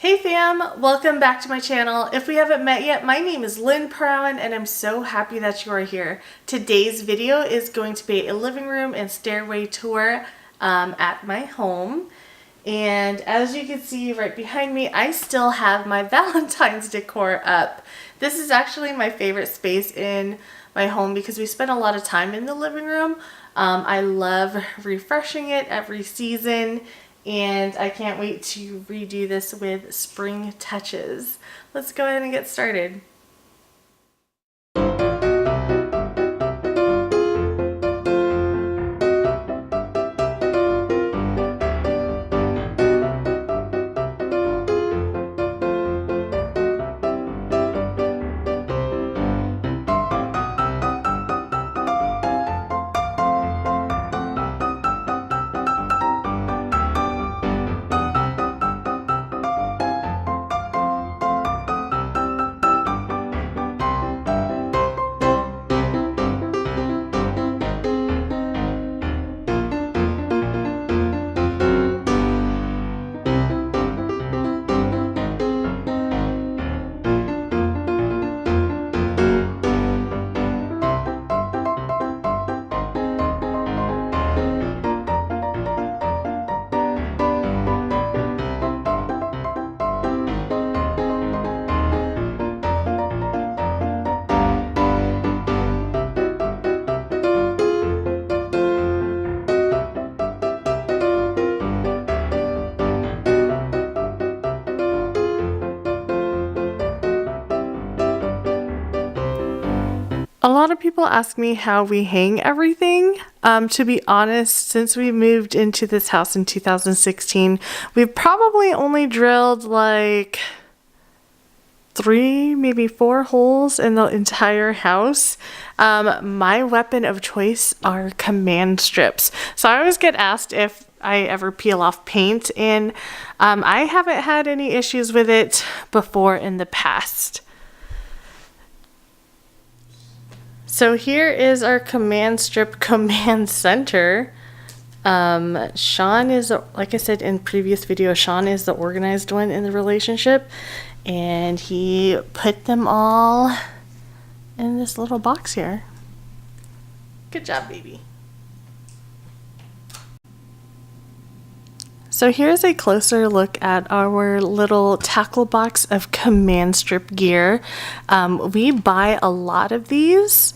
Hey fam, welcome back to my channel. If we haven't met yet, my name is Lynn Prowan and I'm so happy that you are here. Today's video is going to be a living room and stairway tour at my home. And as you can see right behind me, I still have my Valentine's decor up. This is actually my favorite space in my home because we spend a lot of time in the living room. I love refreshing it every season. And I can't wait to redo this with spring touches. Let's go ahead and get started. A lot of people ask me how we hang everything. To be honest, since we moved into this house in 2016, we've probably only drilled like 3, maybe 4 holes in the entire house. My weapon of choice are command strips. So I always get asked if I ever peel off paint, and I haven't had any issues with it before in the past. So here is our command strip command center. Sean is, like I said in previous video, Sean is the organized one in the relationship, and he put them all in this little box here. Good job, baby. So here's a closer look at our little tackle box of command strip gear. We buy a lot of these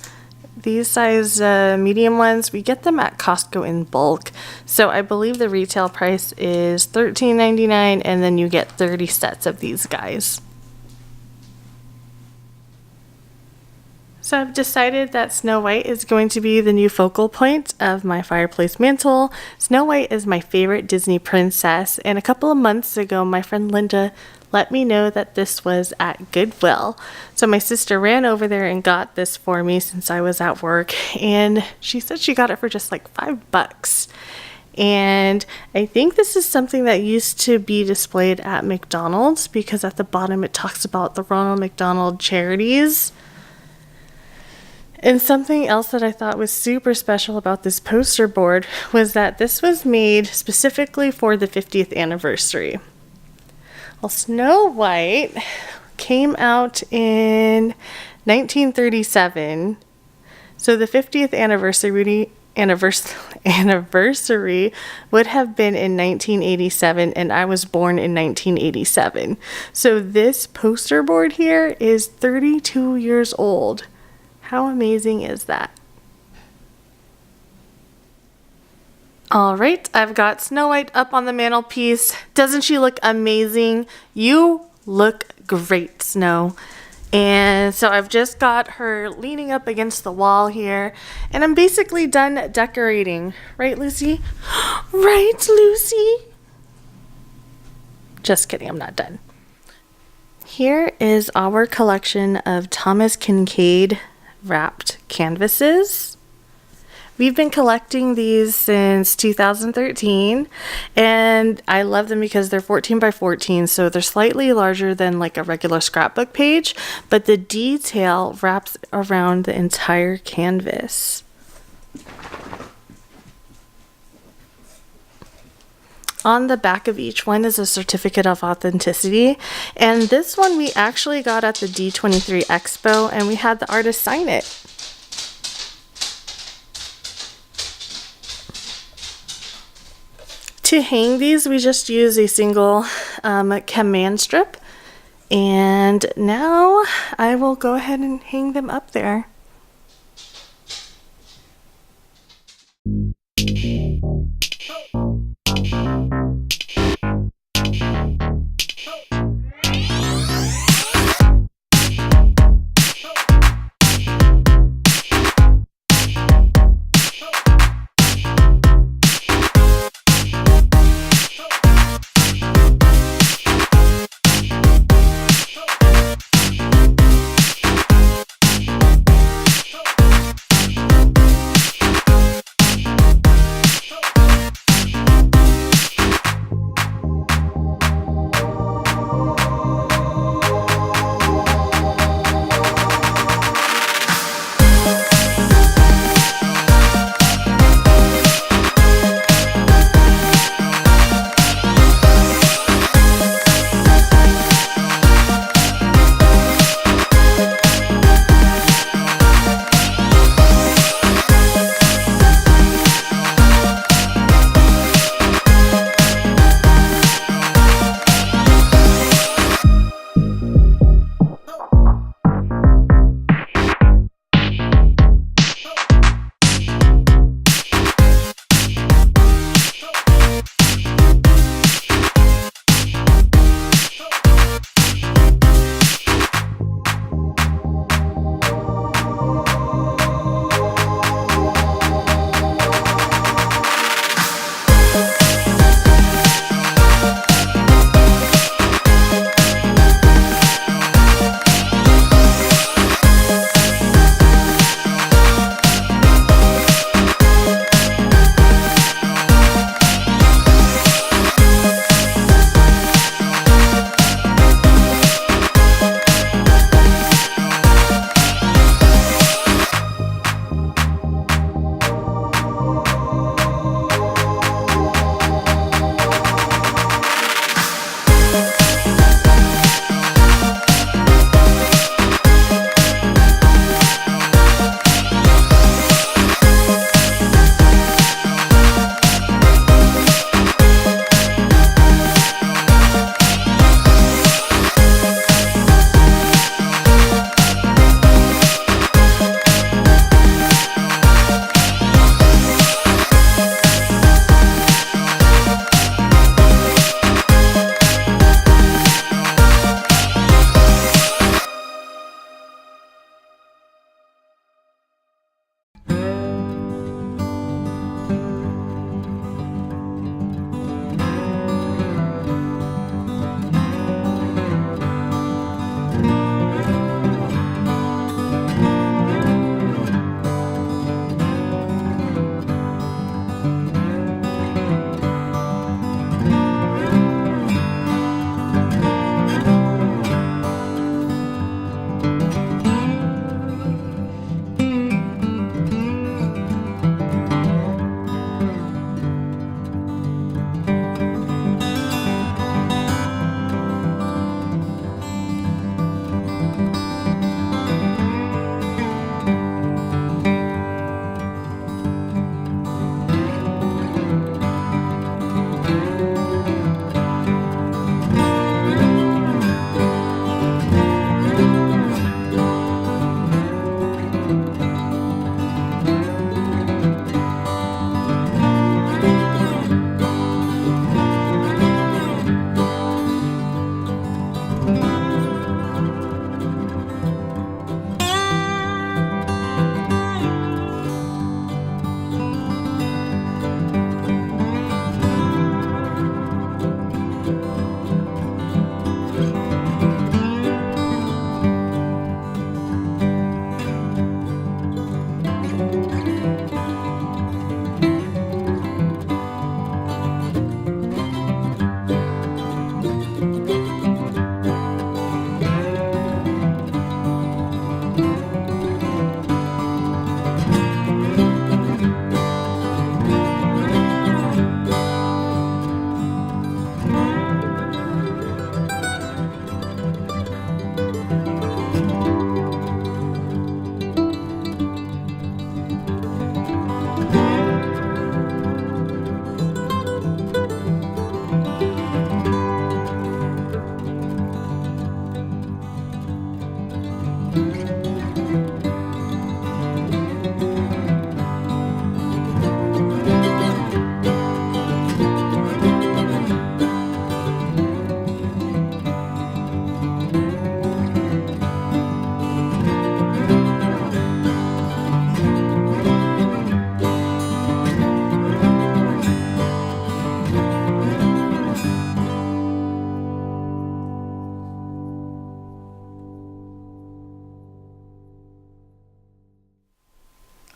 size medium ones. We get them at Costco in bulk. So I believe the retail price is $13.99, and then you get 30 sets of these guys. So I've decided that Snow White is going to be the new focal point of my fireplace mantle. Snow White is my favorite Disney princess, and a couple of months ago my friend Linda let me know that this was at Goodwill. So my sister ran over there and got this for me since I was at work, and she said she got it for just like $5. And I think this is something that used to be displayed at McDonald's, because at the bottom it talks about the Ronald McDonald Charities. And something else that I thought was super special about this poster board was that this was made specifically for the 50th anniversary. Well, Snow White came out in 1937, so the 50th anniversary would have been in 1987, and I was born in 1987. So this poster board here is 32 years old. How amazing is that? Alright, I've got Snow White up on the mantelpiece. Doesn't she look amazing? You look great, Snow. And so I've just got her leaning up against the wall here, and I'm basically done decorating. Right, Lucy? Right, Lucy? Just kidding, I'm not done. Here is our collection of Thomas Kincade wrapped canvases. We've been collecting these since 2013, and I love them because they're 14 by 14, so they're slightly larger than like a regular scrapbook page, but the detail wraps around the entire canvas. On the back of each one is a certificate of authenticity, and this one we actually got at the D23 Expo, and we had the artist sign it. To hang these, we just use a single command strip, and now I will go ahead and hang them up there.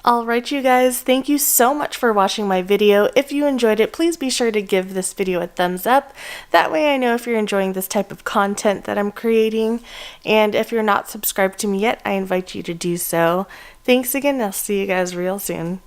Alright you guys, thank you so much for watching my video. If you enjoyed it, please be sure to give this video a thumbs up. That way I know if you're enjoying this type of content that I'm creating. And if you're not subscribed to me yet, I invite you to do so. Thanks again, and I'll see you guys real soon.